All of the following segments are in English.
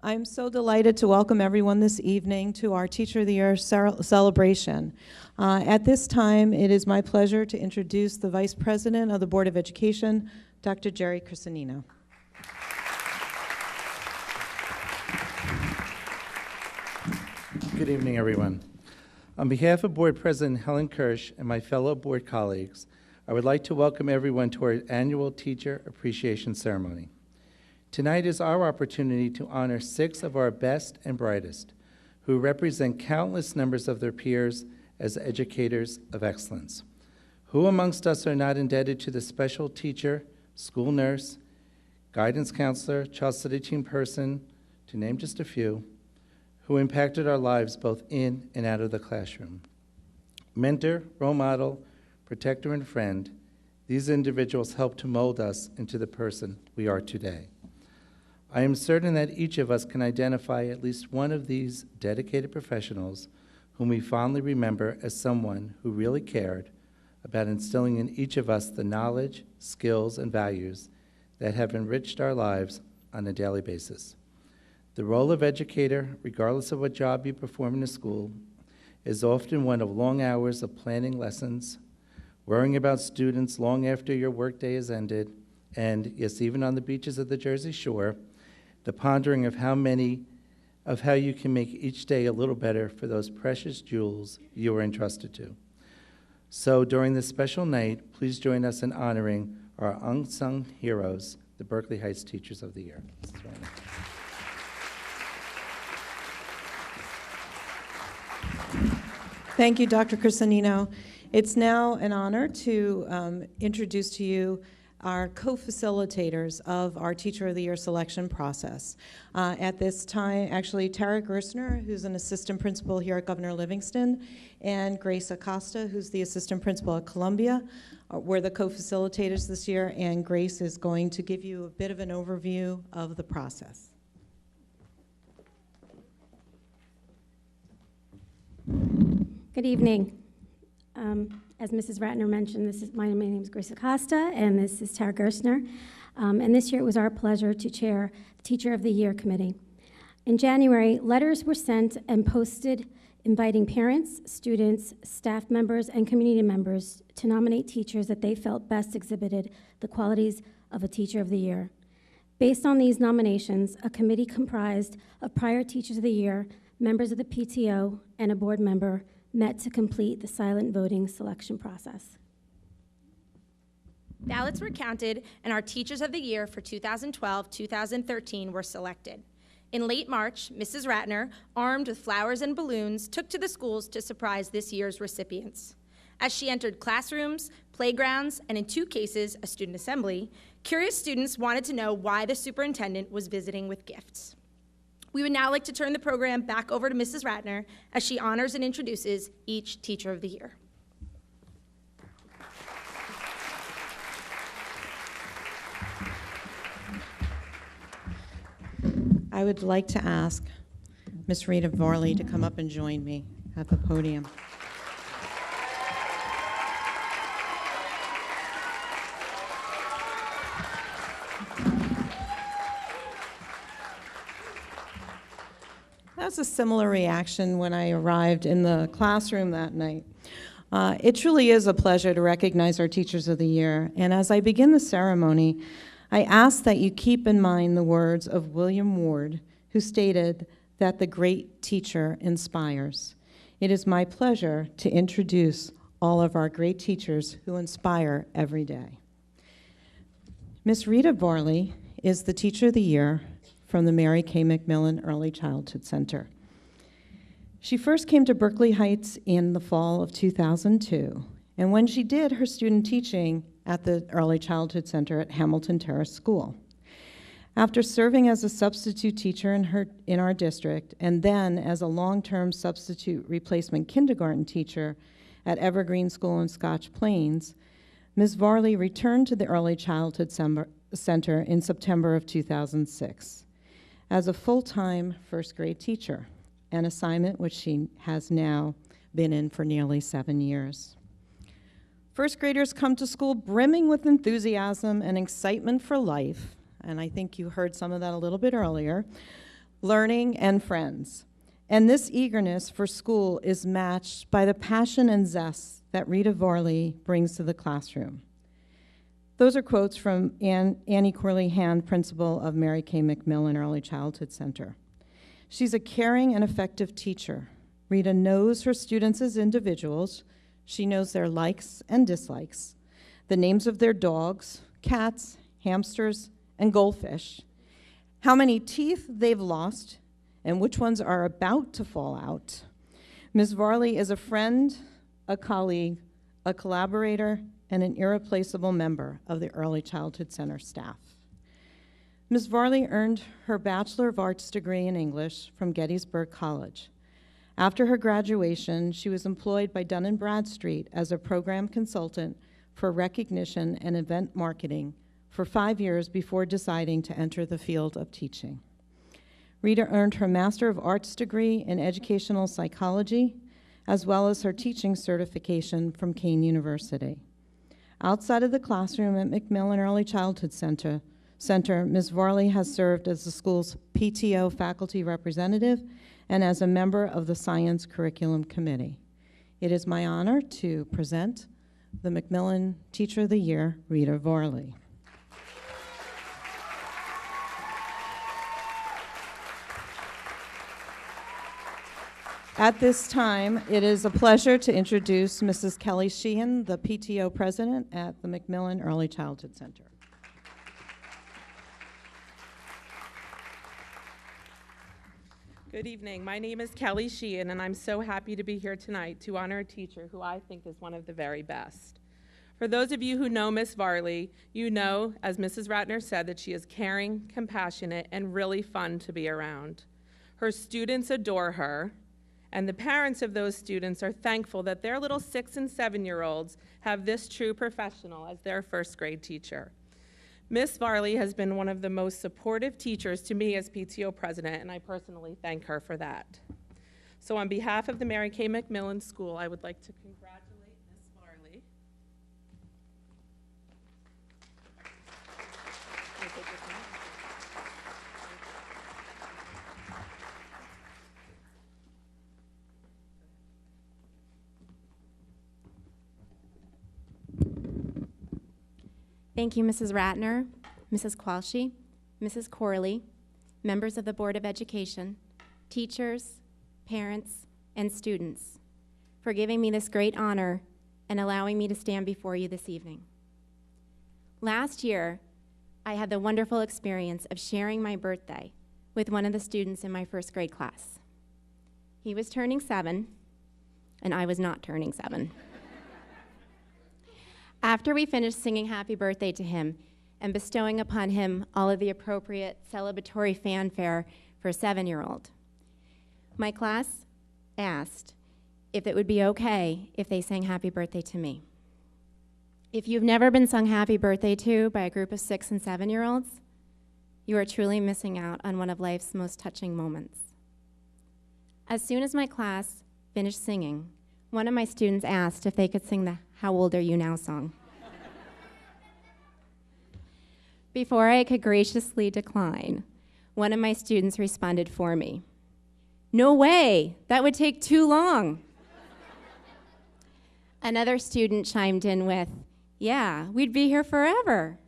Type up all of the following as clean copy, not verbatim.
I'm so delighted to welcome everyone this evening to our Teacher of the Year celebration. At this time, it is my pleasure to introduce the Vice President of the Board of Education, Dr. Jerry Crisanino. Good evening, everyone. On behalf of Board President Helen Kirsch and my fellow board colleagues, I would like to welcome everyone to our annual Teacher Appreciation Ceremony. Tonight is our opportunity to honor 6 of our best and brightest, who represent countless numbers of their peers as educators of excellence. Who amongst us are not indebted to the special teacher, school nurse, guidance counselor, child study team person, to name just a few, who impacted our lives both in and out of the classroom? Mentor, role model, protector, and friend, these individuals helped to mold us into the person we are today. I am certain that each of us can identify at least one of these dedicated professionals whom we fondly remember as someone who really cared about instilling in each of us the knowledge, skills, and values that have enriched our lives on a daily basis. The role of educator, regardless of what job you perform in a school, is often one of long hours of planning lessons, worrying about students long after your workday is ended, and, yes, even on the beaches of the Jersey Shore, the pondering of how you can make each day a little better for those precious jewels you are entrusted to. So during this special night, please join us in honoring our unsung heroes, the Berkeley Heights Teachers of the Year. Thank you, Dr. Crisanino. It's now an honor to introduce to you our co-facilitators of our Teacher of the Year selection process. At this time, actually, Tara Gerstner, who's an assistant principal here at Governor Livingston, and Grace Acosta, who's the assistant principal at Columbia, were the co-facilitators this year, and Grace is going to give you a bit of an overview of the process. Good evening. As Mrs. Ratner mentioned, my name is Grace Acosta, and this is Tara Gerstner. And this year it was our pleasure to chair the Teacher of the Year Committee. In January, letters were sent and posted inviting parents, students, staff members, and community members to nominate teachers that they felt best exhibited the qualities of a Teacher of the Year. Based on these nominations, a committee comprised of prior Teachers of the Year, members of the PTO, and a board member met to complete the silent voting selection process. Ballots were counted, and our Teachers of the Year for 2012-2013 were selected. In late March, Mrs. Ratner, armed with flowers and balloons, took to the schools to surprise this year's recipients. As she entered classrooms, playgrounds, and in 2 cases, a student assembly, curious students wanted to know why the superintendent was visiting with gifts. We would now like to turn the program back over to Mrs. Ratner as she honors and introduces each Teacher of the Year. I would like to ask Ms. Rita Vorley to come up and join me at the podium. That was a similar reaction when I arrived in the classroom that night. It truly is a pleasure to recognize our Teachers of the Year, and as I begin the ceremony, I ask that you keep in mind the words of William Ward, who stated that the great teacher inspires. It is my pleasure to introduce all of our great teachers who inspire every day. Ms. Rita Vorley is the Teacher of the Year from the Mary K. McMillan Early Childhood Center. She first came to Berkeley Heights in the fall of 2002, and when she did her student teaching at the Early Childhood Center at Hamilton Terrace School. After serving as a substitute teacher in our district, and then as a long-term substitute replacement kindergarten teacher at Evergreen School in Scotch Plains, Ms. Varley returned to the Early Childhood Center in September of 2006 as a full-time first grade teacher, an assignment which she has now been in for nearly 7 years. First graders come to school brimming with enthusiasm and excitement for life, and I think you heard some of that a little bit earlier, learning, and friends. And this eagerness for school is matched by the passion and zest that Rita Varley brings to the classroom. Those are quotes from Annie Corley Hand, principal of Mary Kay McMillan Early Childhood Center. She's a caring and effective teacher. Rita knows her students as individuals. She knows their likes and dislikes, the names of their dogs, cats, hamsters, and goldfish, how many teeth they've lost, and which ones are about to fall out. Ms. Varley is a friend, a colleague, a collaborator, and an irreplaceable member of the Early Childhood Center staff. Ms. Varley earned her Bachelor of Arts degree in English from Gettysburg College. After her graduation, she was employed by Dun & Bradstreet as a program consultant for recognition and event marketing for 5 years before deciding to enter the field of teaching. Rita earned her Master of Arts degree in Educational Psychology, as well as her teaching certification from Kean University. Outside of the classroom at McMillan Early Childhood Center, Ms. Varley has served as the school's PTO faculty representative and as a member of the Science Curriculum Committee. It is my honor to present the McMillan Teacher of the Year, Rita Varley. At this time, it is a pleasure to introduce Mrs. Kelly Sheehan, the PTO president at the McMillan Early Childhood Center. Good evening. My name is Kelly Sheehan, and I'm so happy to be here tonight to honor a teacher who I think is one of the very best. For those of you who know Miss Varley, you know, as Mrs. Ratner said, that she is caring, compassionate, and really fun to be around. Her students adore her, and the parents of those students are thankful that their little 6- and 7-year-olds have this true professional as their first grade teacher. Miss Varley has been one of the most supportive teachers to me as PTO president, and I personally thank her for that. So on behalf of the Mary Kay McMillan School, I would like to congratulate Miss Varley. Can I take this one? Thank you, Mrs. Ratner, Mrs. Qualshi, Mrs. Corley, members of the Board of Education, teachers, parents, and students, for giving me this great honor and allowing me to stand before you this evening. Last year, I had the wonderful experience of sharing my birthday with one of the students in my first grade class. He was turning 7, and I was not turning 7. After we finished singing happy birthday to him and bestowing upon him all of the appropriate celebratory fanfare for a 7-year-old, my class asked if it would be okay if they sang happy birthday to me. If you've never been sung happy birthday to by a group of 6- and 7-year-olds, you are truly missing out on one of life's most touching moments. As soon as my class finished singing, one of my students asked if they could sing the "How Old Are You Now" song. Before I could graciously decline, one of my students responded for me. "No way, that would take too long." Another student chimed in with, "Yeah, we'd be here forever."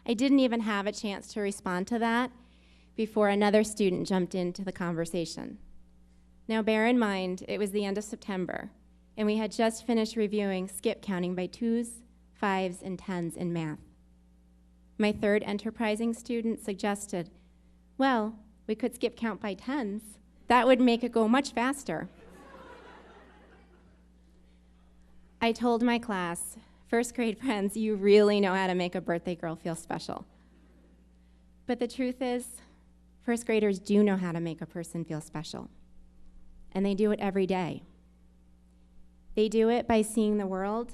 I didn't even have a chance to respond to that before another student jumped into the conversation. Now bear in mind, it was the end of September, and we had just finished reviewing skip counting by 2s, 5s, and 10s in math. My third enterprising student suggested, well, we could skip count by 10s. That would make it go much faster. I told my class, first grade friends, you really know how to make a birthday girl feel special. But the truth is, first graders do know how to make a person feel special. And they do it every day. They do it by seeing the world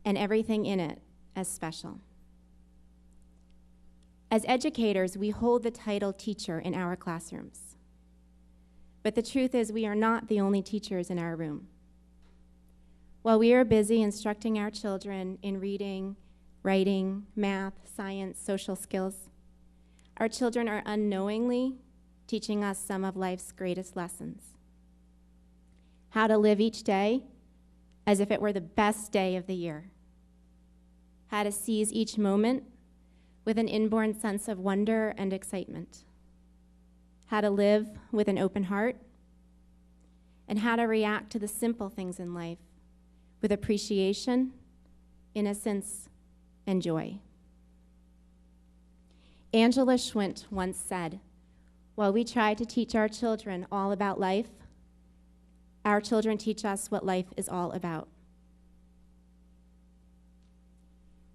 and everything in it as special. As educators, we hold the title teacher in our classrooms. But the truth is, we are not the only teachers in our room. While we are busy instructing our children in reading, writing, math, science, social skills, Our children are unknowingly teaching us some of life's greatest lessons. How to live each day as if it were the best day of the year. How to seize each moment with an inborn sense of wonder and excitement. How to live with an open heart, and how to react to the simple things in life with appreciation, innocence, and joy. Angela Schwint once said, "While we try to teach our children all about life, our children teach us what life is all about."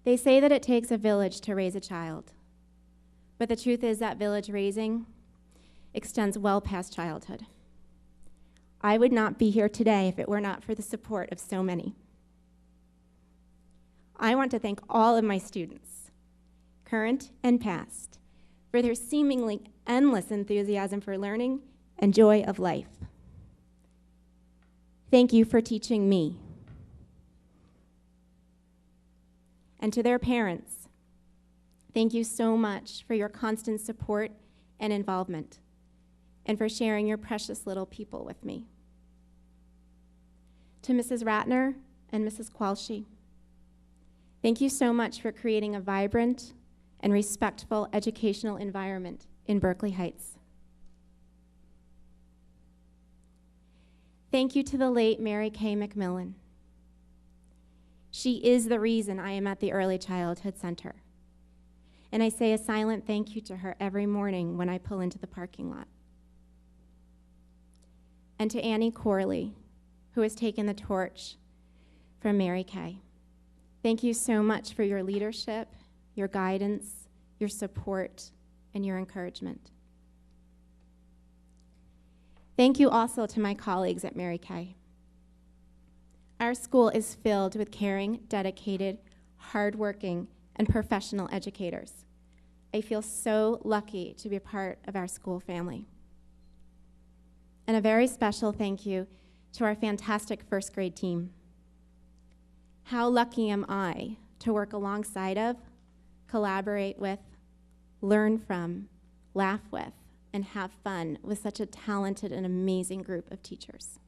They say that it takes a village to raise a child, but the truth is that village raising extends well past childhood. I would not be here today if it were not for the support of so many. I want to thank all of my students, current and past, for their seemingly endless enthusiasm for learning and joy of life. Thank you for teaching me. And to their parents, thank you so much for your constant support and involvement, and for sharing your precious little people with me. To Mrs. Ratner and Mrs. Qualshy, thank you so much for creating a vibrant and respectful educational environment in Berkeley Heights. Thank you to the late Mary Kay McMillan. She is the reason I am at the Early Childhood Center. And I say a silent thank you to her every morning when I pull into the parking lot. And to Annie Corley, who has taken the torch from Mary Kay. Thank you so much for your leadership, your guidance, your support, and your encouragement. Thank you also to my colleagues at Mary Kay. Our school is filled with caring, dedicated, hardworking, and professional educators. I feel so lucky to be a part of our school family. And a very special thank you to our fantastic first grade team. How lucky am I to work alongside of, collaborate with, learn from, laugh with, and have fun with such a talented and amazing group of teachers.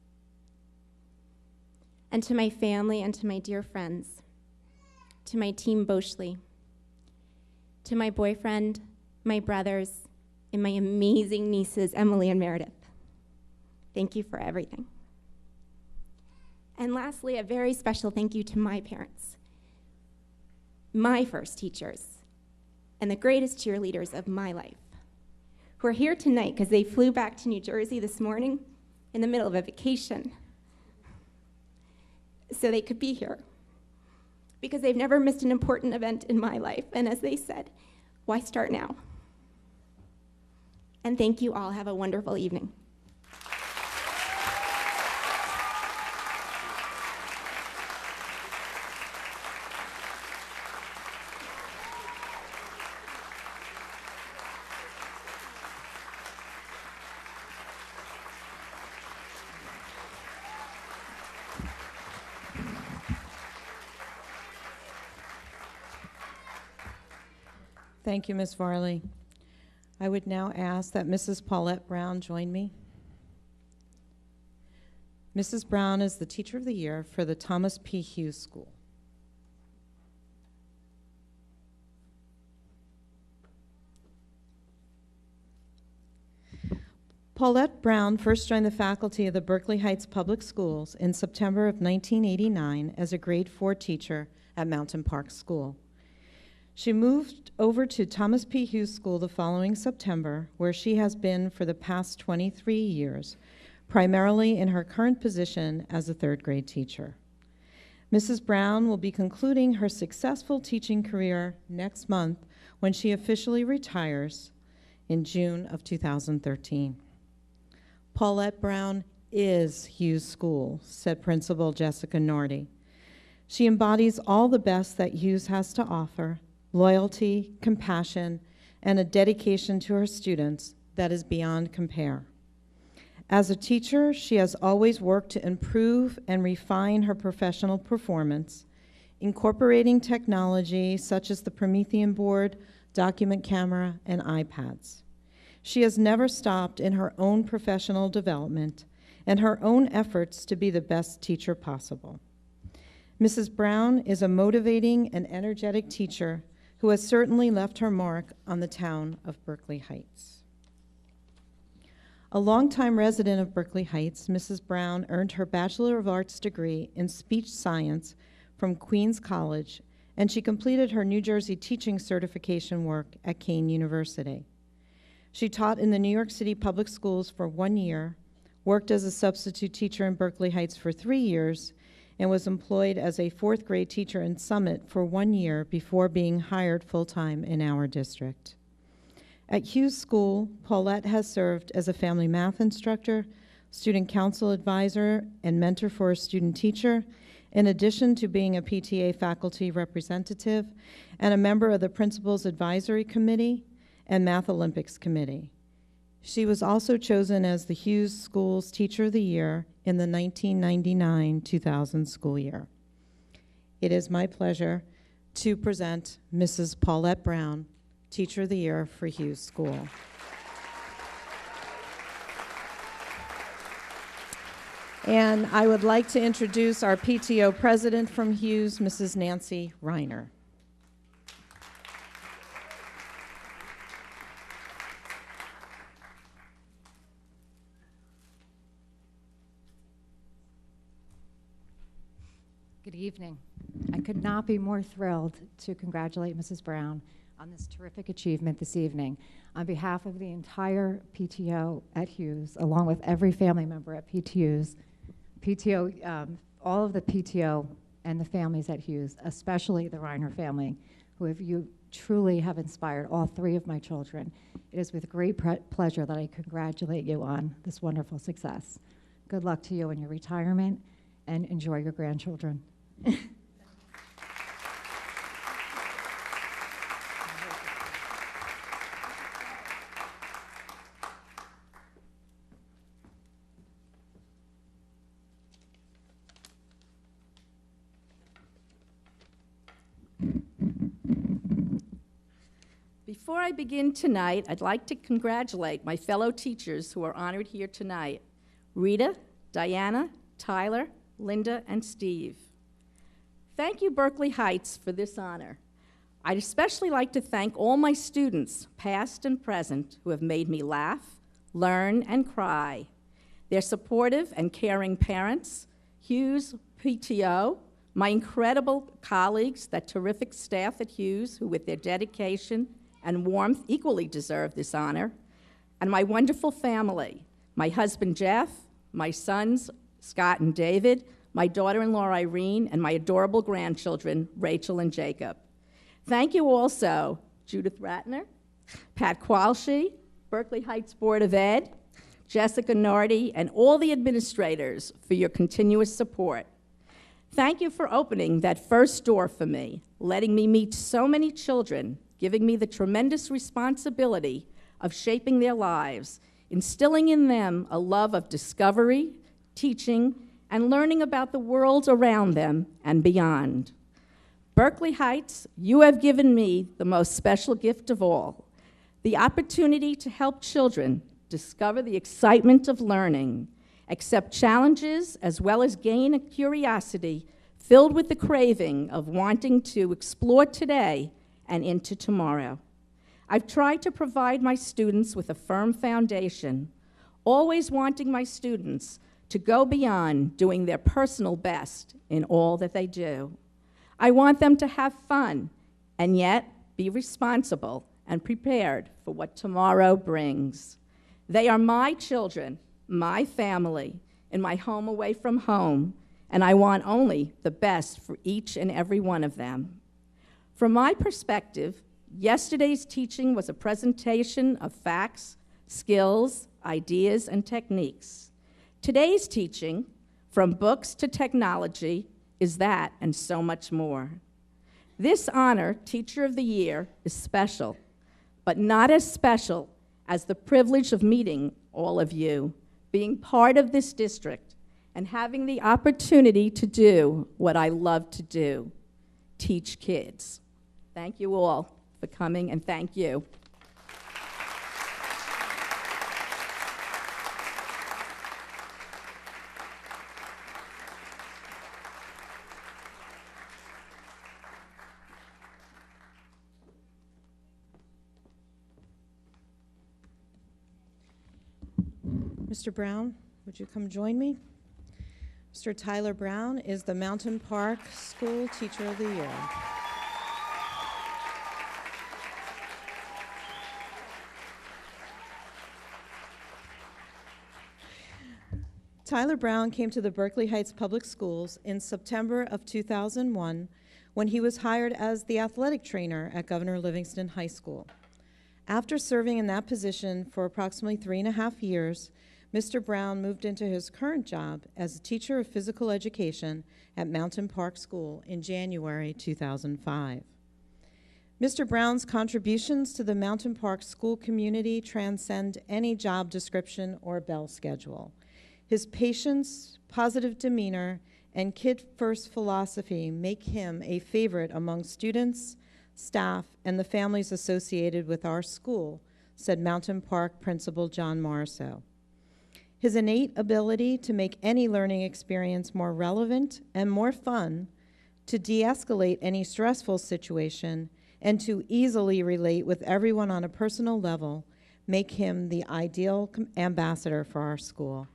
And to my family and to my dear friends, to my team Boschley, to my boyfriend, my brothers, and my amazing nieces, Emily and Meredith. Thank you for everything. And lastly, a very special thank you to my parents, my first teachers, and the greatest cheerleaders of my life, who are here tonight because they flew back to New Jersey this morning in the middle of a vacation so they could be here, because they've never missed an important event in my life. And as they said, why start now? And thank you all. Have a wonderful evening. Thank you, Ms. Varley. I would now ask that Mrs. Paulette Brown join me. Mrs. Brown is the Teacher of the Year for the Thomas P. Hughes School. Paulette Brown first joined the faculty of the Berkeley Heights Public Schools in September of 1989 as a grade 4 teacher at Mountain Park School. She moved over to Thomas P. Hughes School the following September, where she has been for the past 23 years, primarily in her current position as a third grade teacher. Mrs. Brown will be concluding her successful teaching career next month when she officially retires in June of 2013. Paulette Brown is Hughes School, said Principal Jessica Nordy. She embodies all the best that Hughes has to offer: loyalty, compassion, and a dedication to her students that is beyond compare. As a teacher, she has always worked to improve and refine her professional performance, incorporating technology such as the Promethean board, document camera, and iPads. She has never stopped in her own professional development and her own efforts to be the best teacher possible. Mrs. Brown is a motivating and energetic teacher who has certainly left her mark on the town of Berkeley Heights. A longtime resident of Berkeley Heights, Mrs. Brown earned her Bachelor of Arts degree in Speech Science from Queens College, and she completed her New Jersey teaching certification work at Kean University. She taught in the New York City public schools for 1 year, worked as a substitute teacher in Berkeley Heights for 3 years, and was employed as a 4th grade teacher in Summit for 1 year before being hired full-time in our district. At Hughes School, Paulette has served as a family math instructor, student council advisor, and mentor for a student teacher, in addition to being a PTA faculty representative and a member of the Principals Advisory Committee and Math Olympics Committee. She was also chosen as the Hughes School's Teacher of the Year in the 1999-2000 school year. It is my pleasure to present Mrs. Paulette Brown, Teacher of the Year for Hughes School. And I would like to introduce our PTO president from Hughes, Mrs. Nancy Reiner. Good evening. I could not be more thrilled to congratulate Mrs. Brown on this terrific achievement this evening. On behalf of the entire PTO at Hughes, along with every family member at all of the PTO and the families at Hughes, especially the Reiner family, you truly have inspired all 3 of my children. It is with great pleasure that I congratulate you on this wonderful success. Good luck to you in your retirement, and enjoy your grandchildren. Before I begin tonight, I'd like to congratulate my fellow teachers who are honored here tonight: Rita, Diana, Tyler, Linda, and Steve. Thank you, Berkeley Heights, for this honor. I'd especially like to thank all my students, past and present, who have made me laugh, learn, and cry. Their supportive and caring parents, Hughes PTO, my incredible colleagues, that terrific staff at Hughes, who with their dedication and warmth equally deserve this honor, and my wonderful family, my husband Jeff, my sons Scott and David, my daughter-in-law Irene, and my adorable grandchildren Rachel and Jacob. Thank you also Judith Ratner, Pat Qualshy, Berkeley Heights Board of Ed, Jessica Nardi, and all the administrators for your continuous support. Thank you for opening that first door for me, letting me meet so many children, giving me the tremendous responsibility of shaping their lives, instilling in them a love of discovery, teaching, and learning about the world around them and beyond. Berkeley Heights, you have given me the most special gift of all, the opportunity to help children discover the excitement of learning, accept challenges, as well as gain a curiosity filled with the craving of wanting to explore today and into tomorrow. I've tried to provide my students with a firm foundation, always wanting my students to go beyond doing their personal best in all that they do. I want them to have fun and yet be responsible and prepared for what tomorrow brings. They are my children, my family, in my home away from home, and I want only the best for each and every one of them. From my perspective, yesterday's teaching was a presentation of facts, skills, ideas, and techniques. Today's teaching, from books to technology, is that and so much more. This honor, Teacher of the Year, is special, but not as special as the privilege of meeting all of you, being part of this district, and having the opportunity to do what I love to do, teach kids. Thank you all for coming, and thank you. Mr. Brown, would you come join me? Mr. Tyler Brown is the Mountain Park School Teacher of the Year. Tyler Brown came to the Berkeley Heights Public Schools in September of 2001 when he was hired as the athletic trainer at Governor Livingston High School. After serving in that position for approximately 3.5 years, Mr. Brown moved into his current job as a teacher of physical education at Mountain Park School in January 2005. Mr. Brown's contributions to the Mountain Park school community transcend any job description or bell schedule. His patience, positive demeanor, and kid-first philosophy make him a favorite among students, staff, and the families associated with our school, said Mountain Park Principal John Morriso. His innate ability to make any learning experience more relevant and more fun, to de-escalate any stressful situation, and to easily relate with everyone on a personal level make him the ideal ambassador for our school.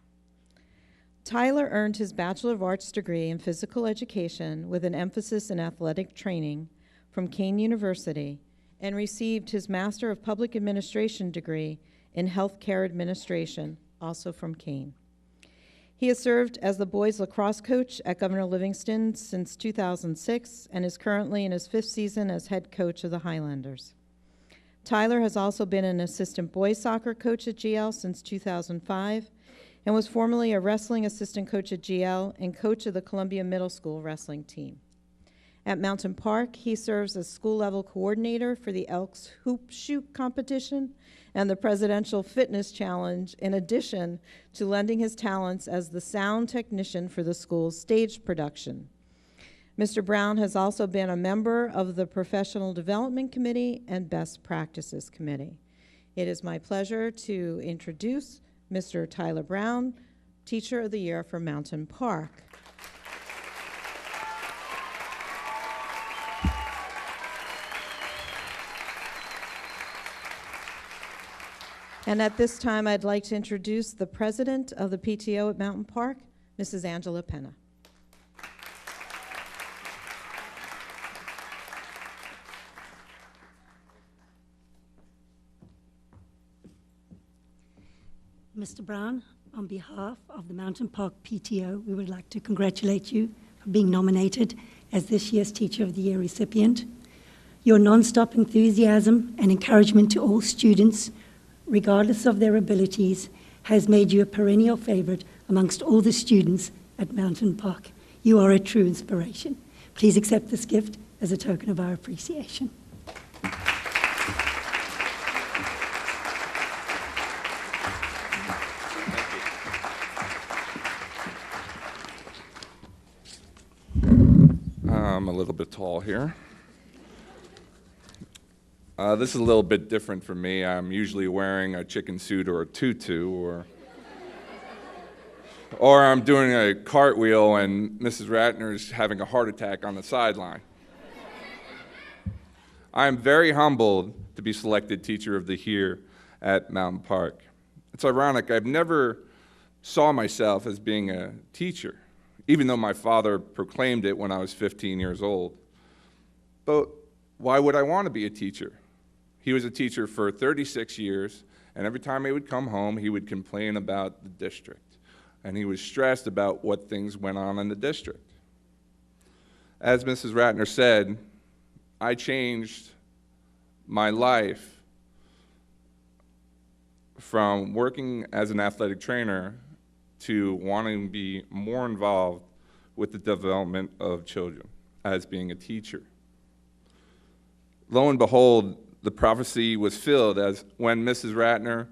Tyler earned his Bachelor of Arts degree in physical education with an emphasis in athletic training from Kean University and received his Master of Public Administration degree in Healthcare Administration, also from Kean. He has served as the boys lacrosse coach at Governor Livingston since 2006 and is currently in his 5th season as head coach of the Highlanders. Tyler has also been an assistant boys soccer coach at GL since 2005 and was formerly a wrestling assistant coach at GL and coach of the Columbia Middle School wrestling team. At Mountain Park, he serves as school-level coordinator for the Elks Hoop Shoot competition and the Presidential Fitness Challenge, in addition to lending his talents as the sound technician for the school's stage production. Mr. Brown has also been a member of the Professional Development Committee and Best Practices Committee. It is my pleasure to introduce Mr. Tyler Brown, Teacher of the Year for Mountain Park. And at this time, I'd like to introduce the president of the PTO at Mountain Park, Mrs. Angela Penna. Mr. Brown, on behalf of the Mountain Park PTO, we would like to congratulate you for being nominated as this year's Teacher of the Year recipient. Your nonstop enthusiasm and encouragement to all students, regardless of their abilities, has made you a perennial favorite amongst all the students at Mountain Park. You are a true inspiration. Please accept this gift as a token of our appreciation. I'm a little bit tall here. This is a little bit different for me. I'm usually wearing a chicken suit or a tutu, or I'm doing a cartwheel and Mrs. Ratner's having a heart attack on the sideline. I am very humbled to be selected Teacher of the Year at Mountain Park. It's ironic, I've never saw myself as being a teacher, even though my father proclaimed it when I was 15 years old. But why would I want to be a teacher? He was a teacher for 36 years, and every time he would come home, he would complain about the district, and he was stressed about what things went on in the district. As Mrs. Ratner said, I changed my life from working as an athletic trainer to wanting to be more involved with the development of children as being a teacher. Lo and behold, the prophecy was filled as when Mrs. Ratner,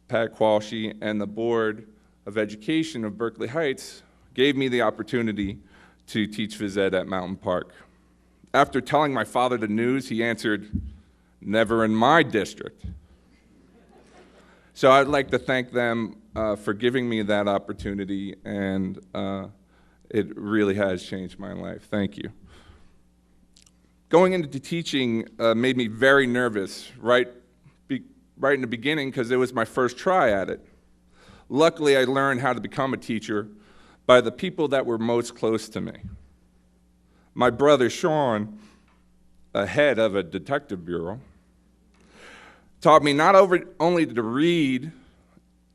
Pat Qualshy, and the Board of Education of Berkeley Heights gave me the opportunity to teach phys ed at Mountain Park. After telling my father the news, he answered, never in my district. So I'd like to thank them for giving me that opportunity, and it really has changed my life. Thank you. Going into teaching made me very nervous right in the beginning because it was my first try at it. Luckily, I learned how to become a teacher by the people that were most close to me. My brother Sean, a head of a detective bureau, taught me not only to read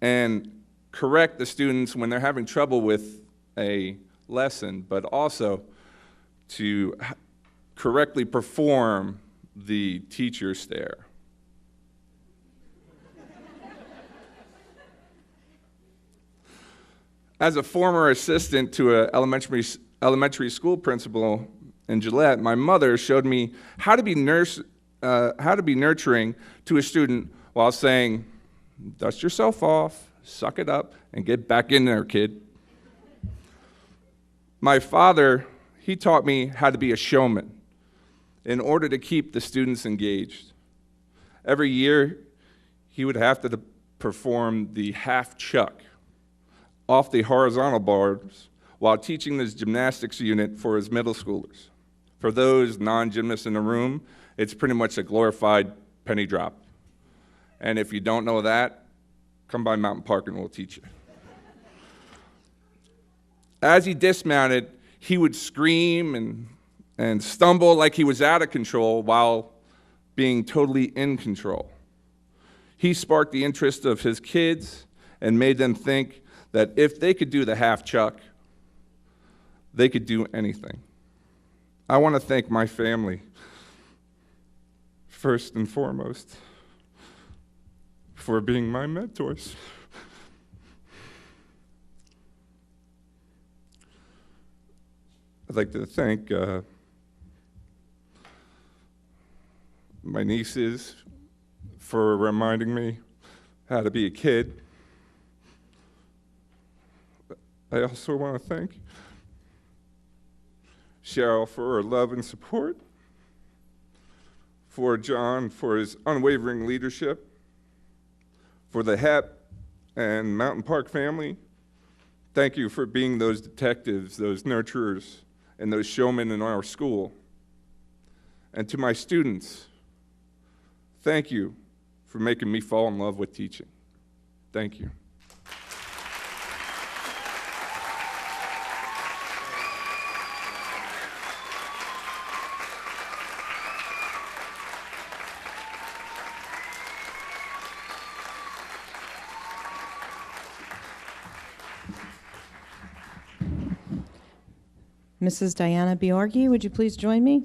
and correct the students when they're having trouble with a lesson, but also to correctly perform the teacher stare. As a former assistant to an elementary school principal in Gillette, my mother showed me how to be nurturing to a student while saying, "Dust yourself off, suck it up, and get back in there, kid." My father, he taught me how to be a showman in order to keep the students engaged. Every year, he would have to perform the half chuck off the horizontal bars while teaching this gymnastics unit for his middle schoolers. For those non-gymnasts in the room, it's pretty much a glorified penny drop. And if you don't know that, come by Mountain Park and we'll teach you. As he dismounted, he would scream and stumble like he was out of control while being totally in control. He sparked the interest of his kids and made them think that if they could do the half chuck, they could do anything. I want to thank my family, first and foremost, for being my mentors. I'd like to thank my nieces for reminding me how to be a kid. I also want to thank Cheryl for her love and support, for John for his unwavering leadership, for the HEP and Mountain Park family. Thank you for being those detectives, those nurturers, and those showmen in our school. And to my students, thank you for making me fall in love with teaching. Thank you. Mrs. Diana Biorgi, would you please join me?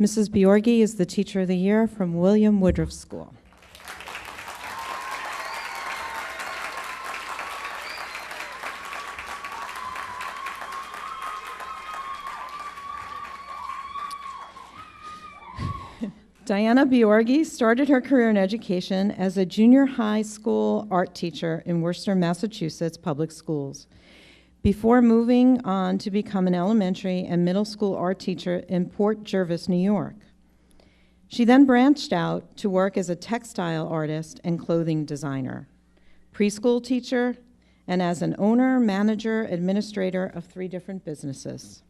Mrs. Biorgi is the Teacher of the Year from William Woodruff School. Diana Biorgi started her career in education as a junior high school art teacher in Worcester, Massachusetts public schools, before moving on to become an elementary and middle school art teacher in Port Jervis, New York. She then branched out to work as a textile artist and clothing designer, preschool teacher, and as an owner, manager, administrator of 3 different businesses.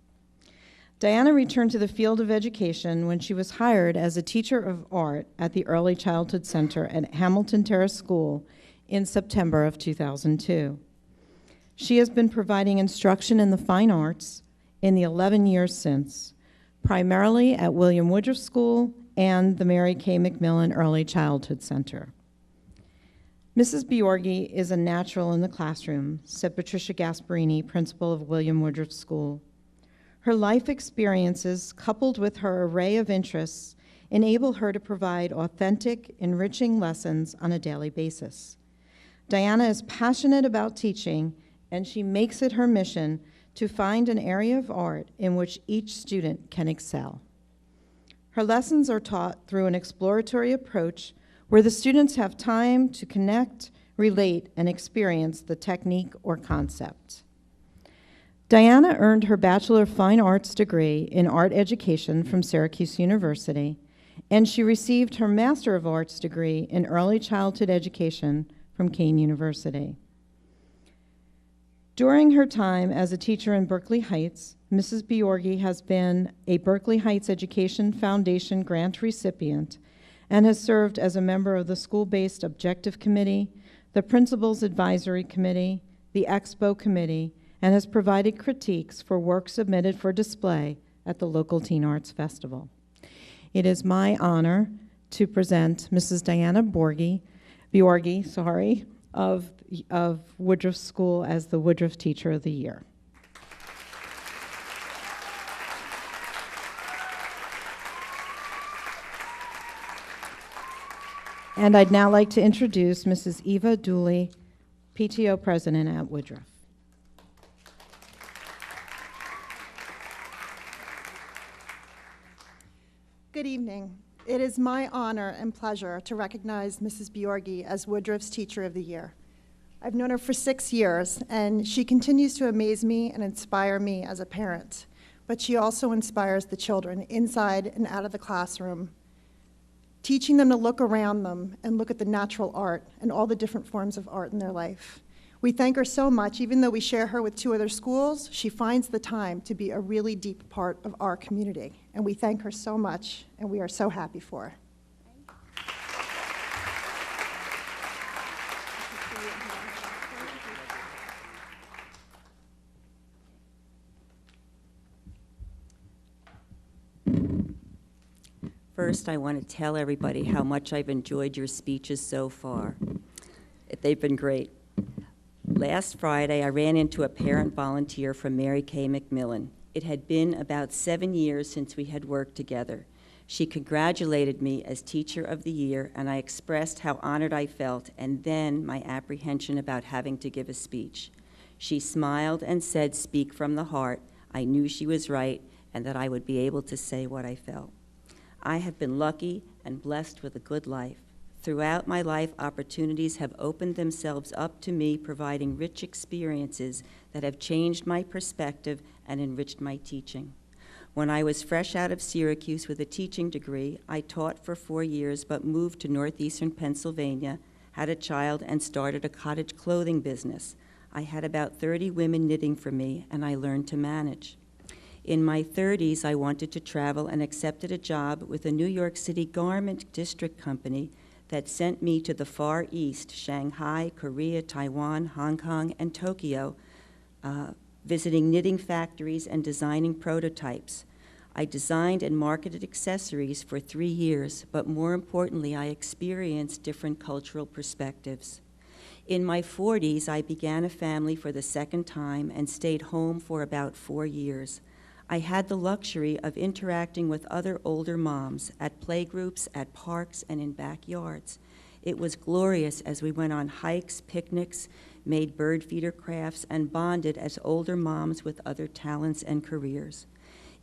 Diana returned to the field of education when she was hired as a teacher of art at the Early Childhood Center at Hamilton Terrace School in September of 2002. She has been providing instruction in the fine arts in the 11 years since, primarily at William Woodruff School and the Mary Kay McMillan Early Childhood Center. Mrs. Biorgi is a natural in the classroom, said Patricia Gasparini, principal of William Woodruff School. Her life experiences, coupled with her array of interests, enable her to provide authentic, enriching lessons on a daily basis. Diana is passionate about teaching, and she makes it her mission to find an area of art in which each student can excel. Her lessons are taught through an exploratory approach where the students have time to connect, relate, and experience the technique or concept. Diana earned her Bachelor of Fine Arts degree in art education from Syracuse University and she received her Master of Arts degree in Early Childhood Education from Kean University. During her time as a teacher in Berkeley Heights, Mrs. Bjorgi has been a Berkeley Heights Education Foundation grant recipient and has served as a member of the School-Based Objective Committee, the Principals Advisory Committee, the Expo Committee, and has provided critiques for work submitted for display at the local Teen Arts Festival. It is my honor to present Mrs. Diana Bjorgi, of Woodruff School as the Woodruff Teacher of the Year. And I'd now like to introduce Mrs. Eva Dooley, PTO President at Woodruff. Good evening. It is my honor and pleasure to recognize Mrs. Bjorgi as Woodruff's Teacher of the Year. I've known her for 6 years, and she continues to amaze me and inspire me as a parent, but she also inspires the children inside and out of the classroom, teaching them to look around them and look at the natural art and all the different forms of art in their life. We thank her so much. Even though we share her with 2 other schools, she finds the time to be a really deep part of our community. And we thank her so much, and we are so happy for her. First, I want to tell everybody how much I've enjoyed your speeches so far. They've been great. Last Friday, I ran into a parent volunteer from Mary Kay McMillan. It had been about 7 years since we had worked together. She congratulated me as Teacher of the Year, and I expressed how honored I felt and then my apprehension about having to give a speech. She smiled and said, "Speak from the heart." I knew she was right and that I would be able to say what I felt. I have been lucky and blessed with a good life. Throughout my life, opportunities have opened themselves up to me, providing rich experiences that have changed my perspective and enriched my teaching. When I was fresh out of Syracuse with a teaching degree, I taught for 4 years but moved to northeastern Pennsylvania, had a child, and started a cottage clothing business. I had about 30 women knitting for me, and I learned to manage. In my 30s, I wanted to travel and accepted a job with a New York City garment district company that sent me to the Far East, Shanghai, Korea, Taiwan, Hong Kong, and Tokyo, visiting knitting factories and designing prototypes. I designed and marketed accessories for 3 years, but more importantly, I experienced different cultural perspectives. In my 40s, I began a family for the second time and stayed home for about 4 years. I had the luxury of interacting with other older moms at playgroups, at parks, and in backyards. It was glorious as we went on hikes, picnics, made bird feeder crafts, and bonded as older moms with other talents and careers.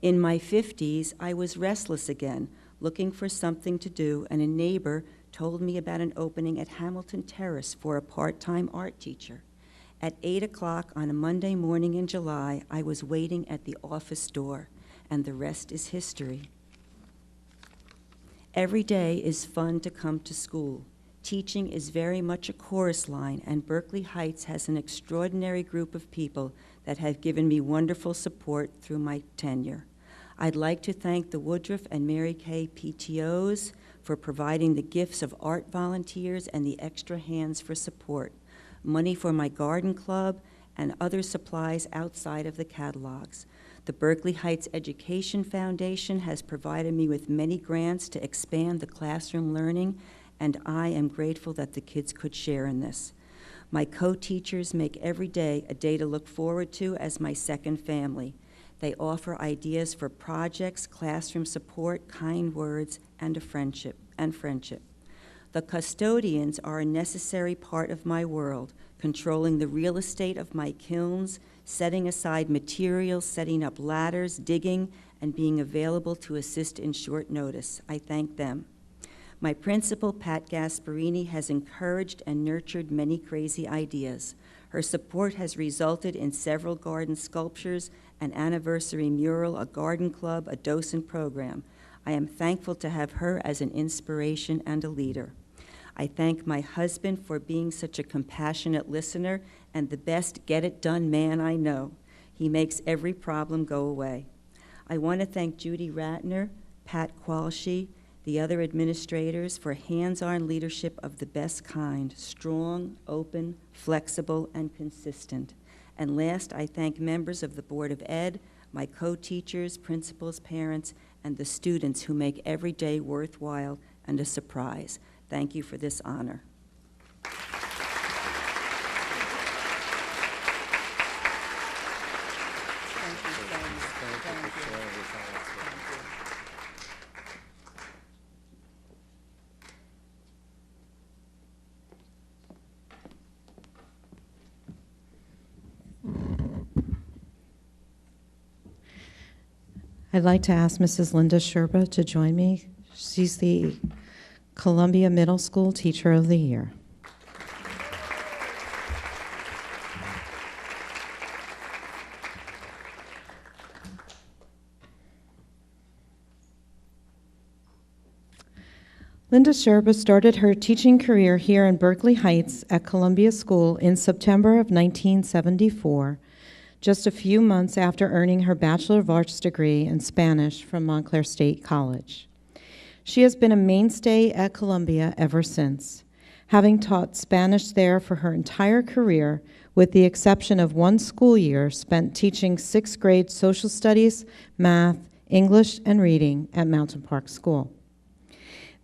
In my 50s, I was restless again, looking for something to do, and a neighbor told me about an opening at Hamilton Terrace for a part-time art teacher. At 8 o'clock on a Monday morning in July, I was waiting at the office door, and the rest is history. Every day is fun to come to school. Teaching is very much a chorus line, and Berkeley Heights has an extraordinary group of people that have given me wonderful support through my tenure. I'd like to thank the Woodruff and Mary Kay PTOs for providing the gifts of art volunteers and the extra hands for support, money for my garden club, and other supplies outside of the catalogs. The Berkeley Heights Education Foundation has provided me with many grants to expand the classroom learning, and I am grateful that the kids could share in this. My co-teachers make every day a day to look forward to as my second family. They offer ideas for projects, classroom support, kind words, and friendship. The custodians are a necessary part of my world, controlling the real estate of my kilns, setting aside materials, setting up ladders, digging, and being available to assist in short notice. I thank them. My principal, Pat Gasparini, has encouraged and nurtured many crazy ideas. Her support has resulted in several garden sculptures, an anniversary mural, a garden club, a docent program. I am thankful to have her as an inspiration and a leader. I thank my husband for being such a compassionate listener and the best get-it-done man I know. He makes every problem go away. I want to thank Judy Ratner, Pat Qualshy, the other administrators for hands-on leadership of the best kind, strong, open, flexible, and consistent. And last, I thank members of the Board of Ed, my co-teachers, principals, parents, and the students who make every day worthwhile and a surprise. Thank you for this honor. I'd like to ask Mrs. Linda Sherba to join me. She's the Columbia Middle School Teacher of the Year. Linda Sherba started her teaching career here in Berkeley Heights at Columbia School in September of 1974, just a few months after earning her Bachelor of Arts degree in Spanish from Montclair State College. She has been a mainstay at Columbia ever since, having taught Spanish there for her entire career, with the exception of one school year spent teaching 6th grade social studies, math, English, and reading at Mountain Park School.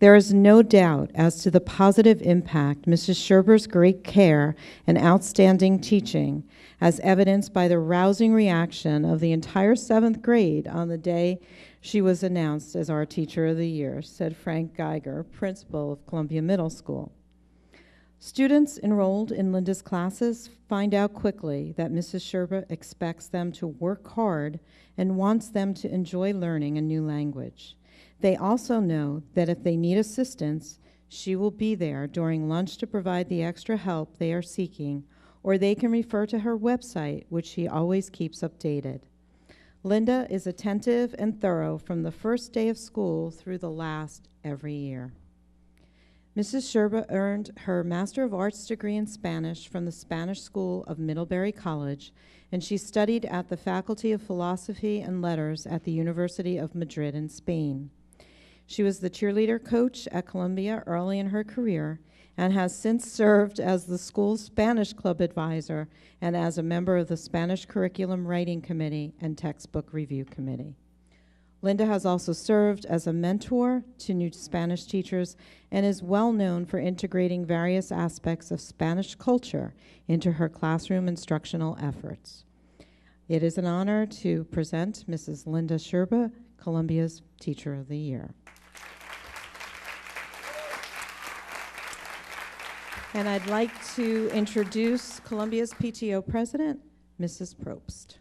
There is no doubt as to the positive impact Mrs. Sherber's great care and outstanding teaching, as evidenced by the rousing reaction of the entire 7th grade on the day she was announced as our Teacher of the Year, said Frank Geiger, principal of Columbia Middle School. Students enrolled in Linda's classes find out quickly that Mrs. Sherber expects them to work hard and wants them to enjoy learning a new language. They also know that if they need assistance, she will be there during lunch to provide the extra help they are seeking, or they can refer to her website, which she always keeps updated. Linda is attentive and thorough from the first day of school through the last every year. Mrs. Sherba earned her Master of Arts degree in Spanish from the Spanish School of Middlebury College, and she studied at the Faculty of Philosophy and Letters at the University of Madrid in Spain. She was the cheerleader coach at Columbia early in her career and has since served as the school's Spanish club advisor and as a member of the Spanish Curriculum Writing Committee and Textbook Review Committee. Linda has also served as a mentor to new Spanish teachers and is well known for integrating various aspects of Spanish culture into her classroom instructional efforts. It is an honor to present Mrs. Linda Sherba, Columbia's Teacher of the Year. And I'd like to introduce Columbia's PTO President, Mrs. Probst.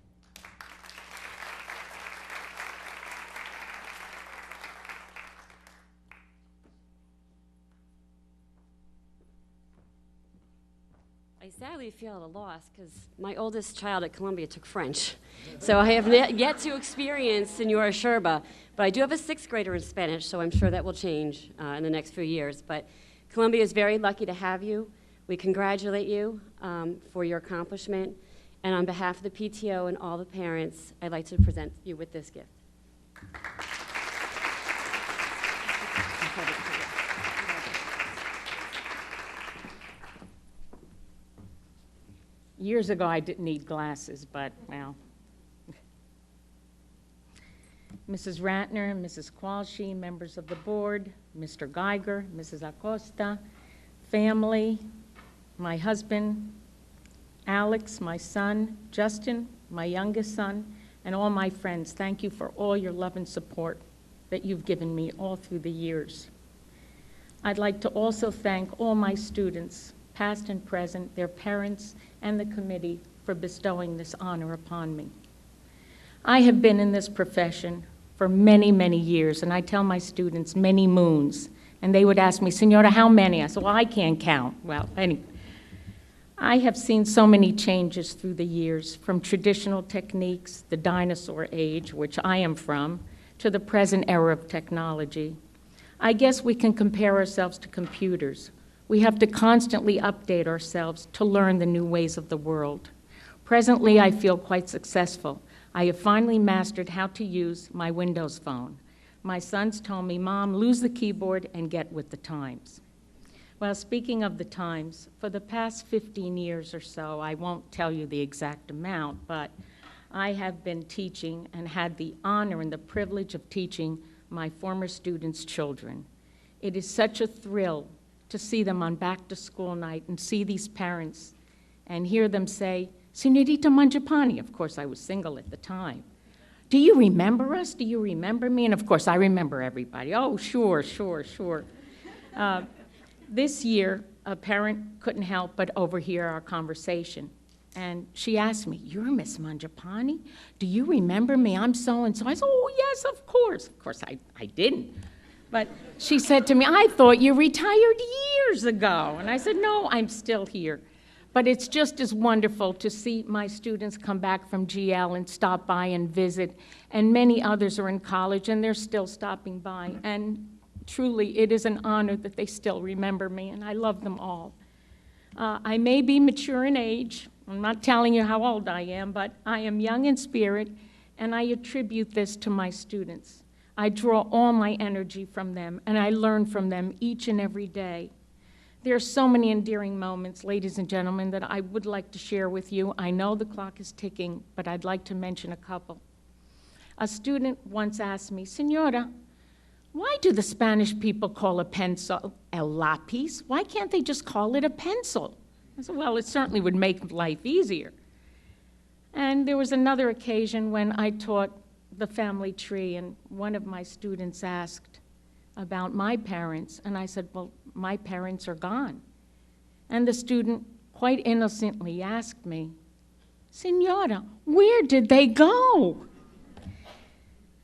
I sadly feel at a loss because my oldest child at Columbia took French. So I have yet to experience Senora Sherba, but I do have a 6th grader in Spanish, so I'm sure that will change in the next few years. But Columbia is very lucky to have you. We congratulate you for your accomplishment. And on behalf of the PTO and all the parents, I'd like to present you with this gift. Years ago, I didn't need glasses, but, well. Mrs. Ratner, Mrs. Qualshy, members of the board, Mr. Geiger, Mrs. Acosta, family, my husband, Alex, my son, Justin, my youngest son, and all my friends, thank you for all your love and support that you've given me all through the years. I'd like to also thank all my students, past and present, their parents, and the committee for bestowing this honor upon me. I have been in this profession for many, many years, and I tell my students many moons, and they would ask me, Senora, how many? I said, well, I can't count. Well, anyway, I have seen so many changes through the years, from traditional techniques, the dinosaur age, which I am from, to the present era of technology. I guess we can compare ourselves to computers. We have to constantly update ourselves to learn the new ways of the world. Presently, I feel quite successful. I have finally mastered how to use my Windows phone. My sons told me, "Mom, lose the keyboard and get with the times." Well, speaking of the times, for the past 15 years or so, I won't tell you the exact amount, but I have been teaching and had the honor and the privilege of teaching my former students' children. It is such a thrill to see them on back-to-school night and see these parents and hear them say, "Señorita Mangiapane," of course I was single at the time, "Do you remember us? Do you remember me?" And of course I remember everybody. "Oh, sure, sure, sure." This year, a parent couldn't help but overhear our conversation. And she asked me, "You're Miss Mangiapane? Do you remember me? I'm so-and-so." I said, "Oh, yes, of course." Of course, I didn't. But she said to me, "I thought you retired years ago." And I said, "No, I'm still here." But it's just as wonderful to see my students come back from GL and stop by and visit. And many others are in college, and they're still stopping by. And truly, it is an honor that they still remember me, and I love them all. I may be mature in age. I'm not telling you how old I am, but I am young in spirit, and I attribute this to my students. I draw all my energy from them, and I learn from them each and every day. There are so many endearing moments, ladies and gentlemen, that I would like to share with you. I know the clock is ticking, but I'd like to mention a couple. A student once asked me, "Señora, why do the Spanish people call a pencil el lápiz? Why can't they just call it a pencil?" I said, "Well, it certainly would make life easier." And there was another occasion when I taught the family tree, and one of my students asked about my parents, and I said, "Well, my parents are gone." And the student quite innocently asked me, "Señora, where did they go?"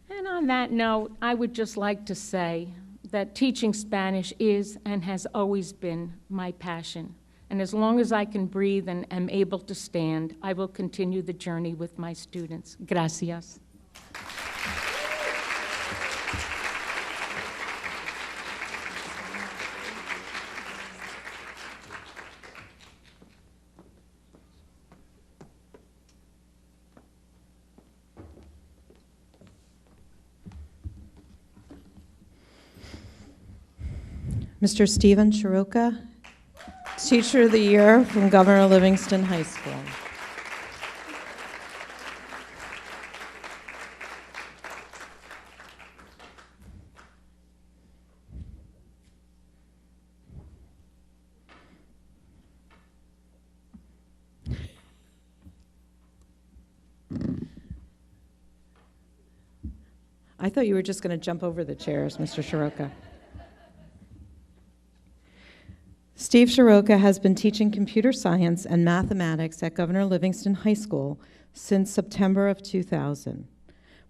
And on that note, I would just like to say that teaching Spanish is and has always been my passion. And as long as I can breathe and am able to stand, I will continue the journey with my students. Gracias. Mr. Stephen Shiroka, Teacher of the Year from Governor Livingston High School. I thought you were just going to jump over the chairs, Mr. Shiroka. Steve Shiroka has been teaching computer science and mathematics at Governor Livingston High School since September of 2000.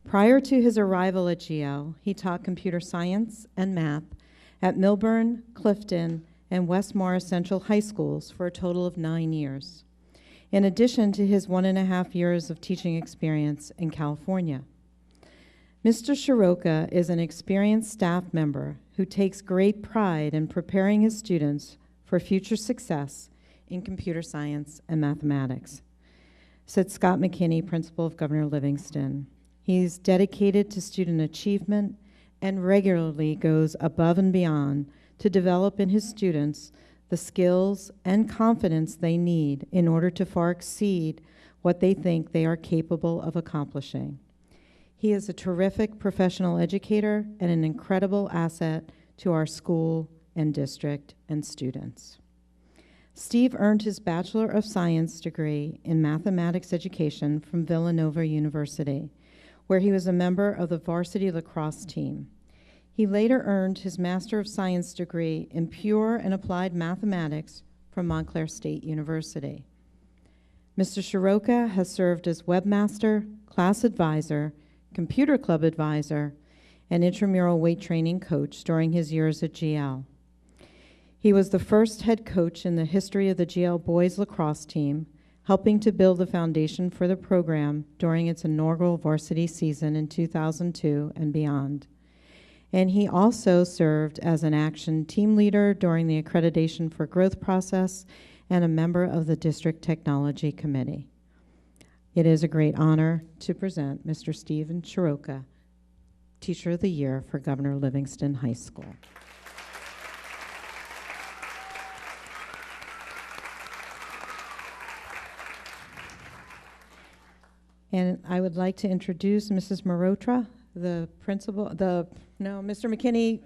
Prior to his arrival at GL, he taught computer science and math at Milburn, Clifton, and West Morris Central High Schools for a total of 9 years, in addition to his 1.5 years of teaching experience in California. Mr. Shiroka is an experienced staff member who takes great pride in preparing his students for future success in computer science and mathematics, said Scott McKinney, principal of Governor Livingston. He's dedicated to student achievement and regularly goes above and beyond to develop in his students the skills and confidence they need in order to far exceed what they think they are capable of accomplishing. He is a terrific professional educator and an incredible asset to our school and district and students. Steve earned his Bachelor of Science degree in mathematics education from Villanova University, where he was a member of the varsity lacrosse team. He later earned his Master of Science degree in pure and applied mathematics from Montclair State University. Mr. Shiroka has served as webmaster, class advisor, computer club advisor, and intramural weight training coach during his years at GL. He was the first head coach in the history of the GL boys lacrosse team, helping to build the foundation for the program during its inaugural varsity season in 2002 and beyond. And he also served as an action team leader during the Accreditation for Growth process and a member of the District Technology Committee. It is a great honor to present Mr. Stephen Shiroka, Teacher of the Year for Governor Livingston High School. And I would like to introduce Mrs. Marotra, the principal, Mr. McKinney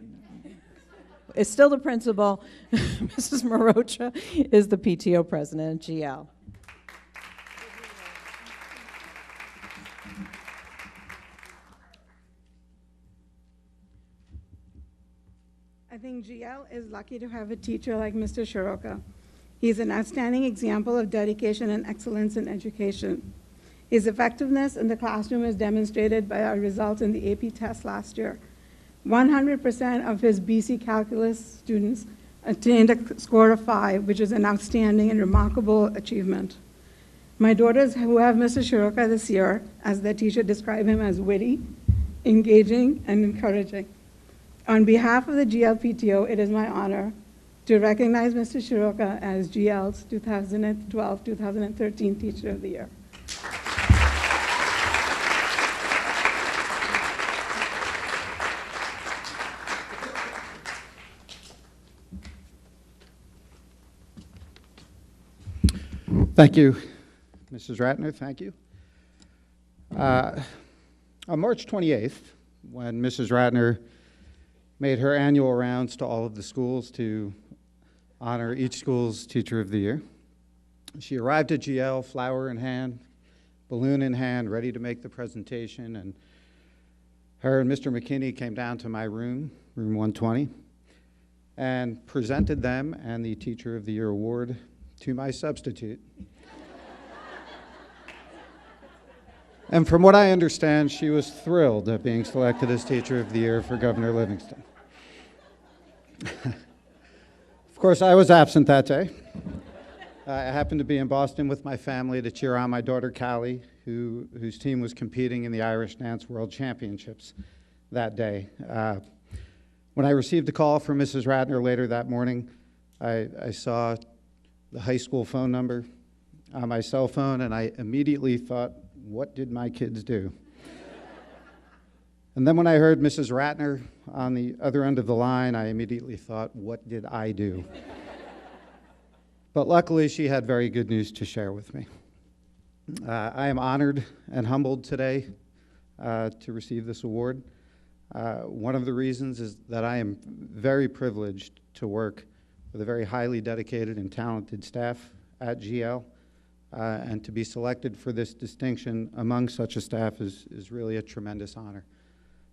is still the principal. Mrs. Marotra is the PTO president at GL. I think GL is lucky to have a teacher like Mr. Shiroka. He's an outstanding example of dedication and excellence in education. His effectiveness in the classroom is demonstrated by our results in the AP test last year. 100% of his BC Calculus students attained a score of 5, which is an outstanding and remarkable achievement. My daughters who have Mr. Shiroka this year, as their teacher described him as witty, engaging, and encouraging. On behalf of the GL PTO, it is my honor to recognize Mr. Shiroka as GL's 2012-2013 Teacher of the Year. Thank you, Mrs. Ratner. Thank you. On March 28th, when Mrs. Ratner made her annual rounds to all of the schools to honor each school's Teacher of the Year, she arrived at GL, flower in hand, balloon in hand, ready to make the presentation, and her and Mr. McKinney came down to my room, room 120, and presented them and the Teacher of the Year award to my substitute. And from what I understand, she was thrilled at being selected as Teacher of the Year for Governor Livingston. Of course, I was absent that day. I happened to be in Boston with my family to cheer on my daughter, Callie, whose team was competing in the Irish Dance World Championships that day. When I received a call from Mrs. Ratner later that morning, I saw the high school phone number on my cell phone, and I immediately thought, what did my kids do? And then when I heard Mrs. Ratner on the other end of the line, I immediately thought, what did I do? But luckily, she had very good news to share with me. I am honored and humbled today to receive this award. One of the reasons is that I am very privileged to work with a very highly dedicated and talented staff at GL, and to be selected for this distinction among such a staff is really a tremendous honor.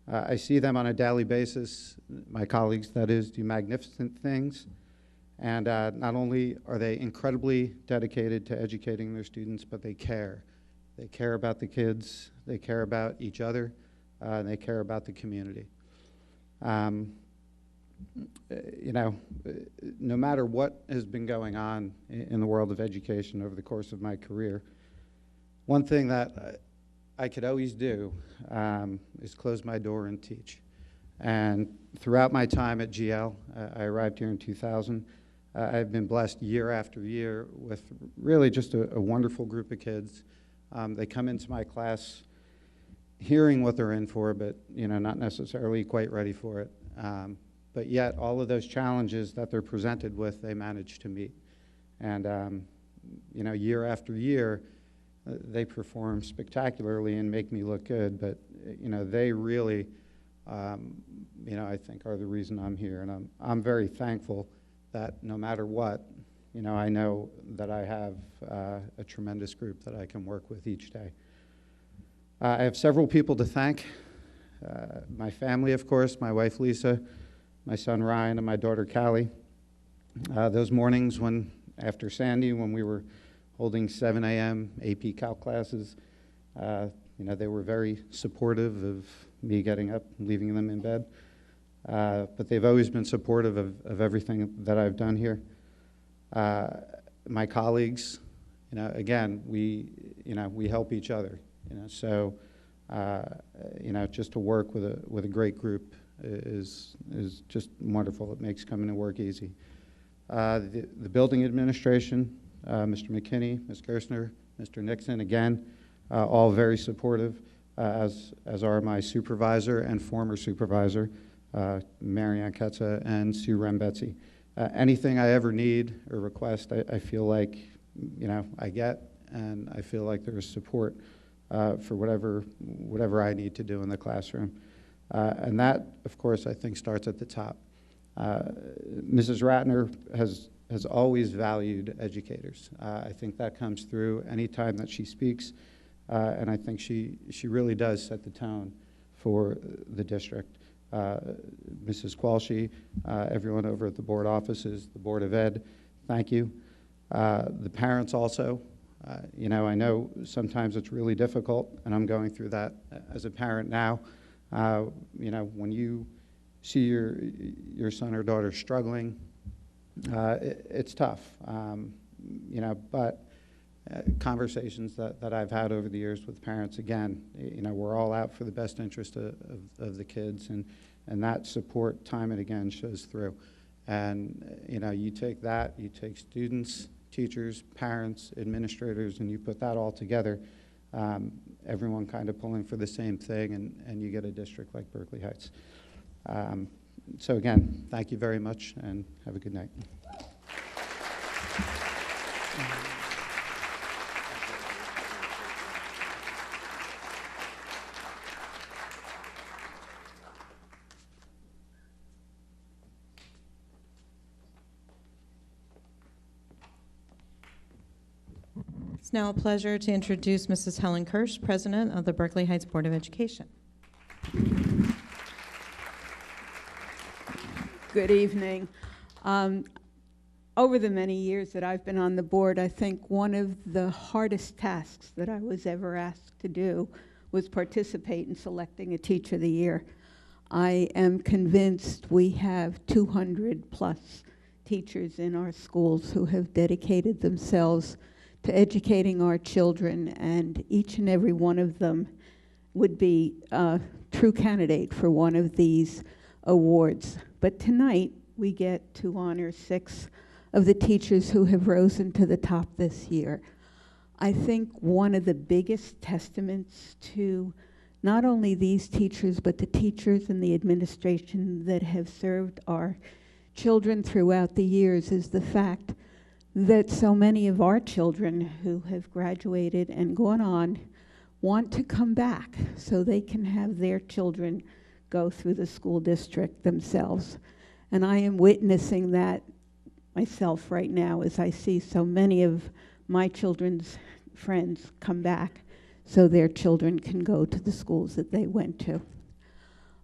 I see them on a daily basis, my colleagues that is, do magnificent things, and not only are they incredibly dedicated to educating their students, but they care. They care about the kids, they care about each other, and they care about the community. You know, no matter what has been going on in the world of education over the course of my career, one thing that I could always do is close my door and teach. And throughout my time at GL, I arrived here in 2000, I've been blessed year after year with really just a wonderful group of kids. They come into my class hearing what they're in for, but not necessarily quite ready for it. But yet, all of those challenges that they're presented with, they manage to meet. And, year after year, they perform spectacularly and make me look good. But, they really, I think are the reason I'm here. And I'm very thankful that no matter what, I know that I have a tremendous group that I can work with each day. I have several people to thank. My family, of course, my wife, Lisa, my son Ryan, and my daughter Callie. Those mornings after Sandy, when we were holding 7 a.m. AP Calc classes, they were very supportive of me getting up and leaving them in bed. But they've always been supportive of everything that I've done here. My colleagues, again, we help each other, so, just to work with a great group is just wonderful. It makes coming to work easy. The building administration, Mr. McKinney, Ms. Gerstner, Mr. Nixon, again, all very supportive, as are my supervisor and former supervisor, Marianne Ketza and Sue Rembetzi. Anything I ever need or request, I feel like, I get, and I feel like there is support for whatever I need to do in the classroom. And that, of course, I think starts at the top. Mrs. Ratner has always valued educators. I think that comes through any time that she speaks, and I think she really does set the tone for the district. Mrs. Qualshi, everyone over at the board offices, the Board of Ed, thank you. The parents also, I know sometimes it's really difficult, and I'm going through that as a parent now. When you see your son or daughter struggling, it's tough. But conversations that I've had over the years with parents, again, we're all out for the best interest of the kids, and that support time and again shows through. And you take that, you take students, teachers, parents, administrators, and you put that all together, everyone kind of pulling for the same thing, and you get a district like Berkeley Heights. So again, thank you very much, and have a good night. It's now a pleasure to introduce Mrs. Helen Kirsch, President of the Berkeley Heights Board of Education. Good evening. Over the many years that I've been on the board, I think one of the hardest tasks that I was ever asked to do was participate in selecting a Teacher of the Year. I am convinced we have 200 plus teachers in our schools who have dedicated themselves to educating our children, and each and every one of them would be a true candidate for one of these awards. But tonight, we get to honor 6 of the teachers who have risen to the top this year. I think one of the biggest testaments to not only these teachers, but the teachers and the administration that have served our children throughout the years is the fact that so many of our children who have graduated and gone on want to come back so they can have their children go through the school district themselves. And I am witnessing that myself right now as I see so many of my children's friends come back so their children can go to the schools that they went to.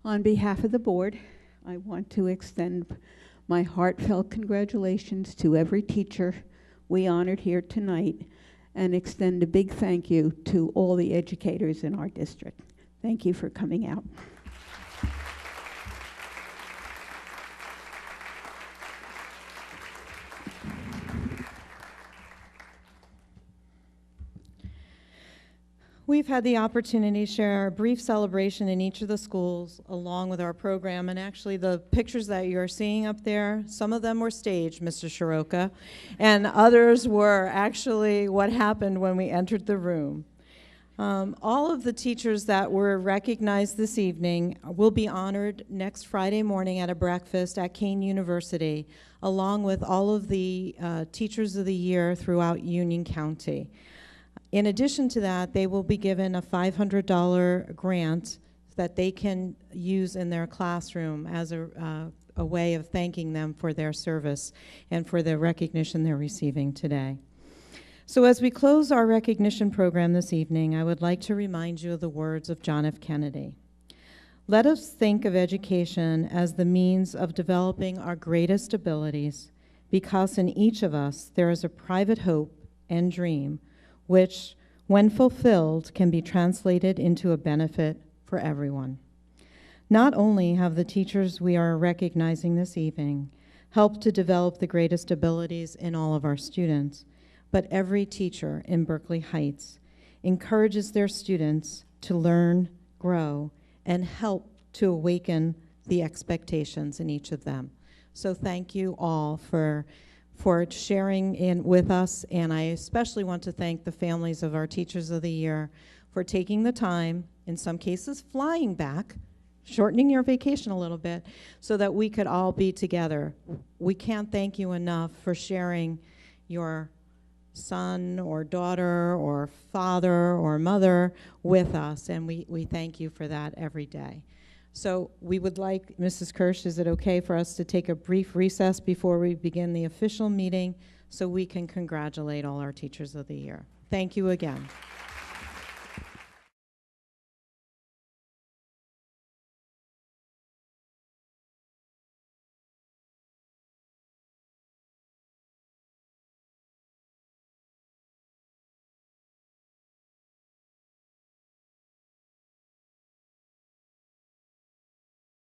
On behalf of the board, I want to extend my heartfelt congratulations to every teacher we honored here tonight, and extend a big thank you to all the educators in our district. Thank you for coming out. We've had the opportunity to share a brief celebration in each of the schools along with our program, and actually the pictures that you're seeing up there, some of them were staged, Mr. Shiroka, and others were actually what happened when we entered the room. All of the teachers that were recognized this evening will be honored next Friday morning at a breakfast at Kean University, along with all of the Teachers of the Year throughout Union County. In addition to that, they will be given a $500 grant that they can use in their classroom as a way of thanking them for their service and for the recognition they're receiving today. So as we close our recognition program this evening, I would like to remind you of the words of John F. Kennedy. Let us think of education as the means of developing our greatest abilities, because in each of us there is a private hope and dream which, when fulfilled, can be translated into a benefit for everyone. Not only have the teachers we are recognizing this evening helped to develop the greatest abilities in all of our students, but every teacher in Berkeley Heights encourages their students to learn, grow, and help to awaken the expectations in each of them. So thank you all for sharing in with us, and I especially want to thank the families of our Teachers of the Year for taking the time, in some cases flying back, shortening your vacation a little bit, so that we could all be together. We can't thank you enough for sharing your son or daughter or father or mother with us, and we thank you for that every day. So we would like, Mrs. Kirsch, is it okay for us to take a brief recess before we begin the official meeting so we can congratulate all our Teachers of the Year? Thank you again.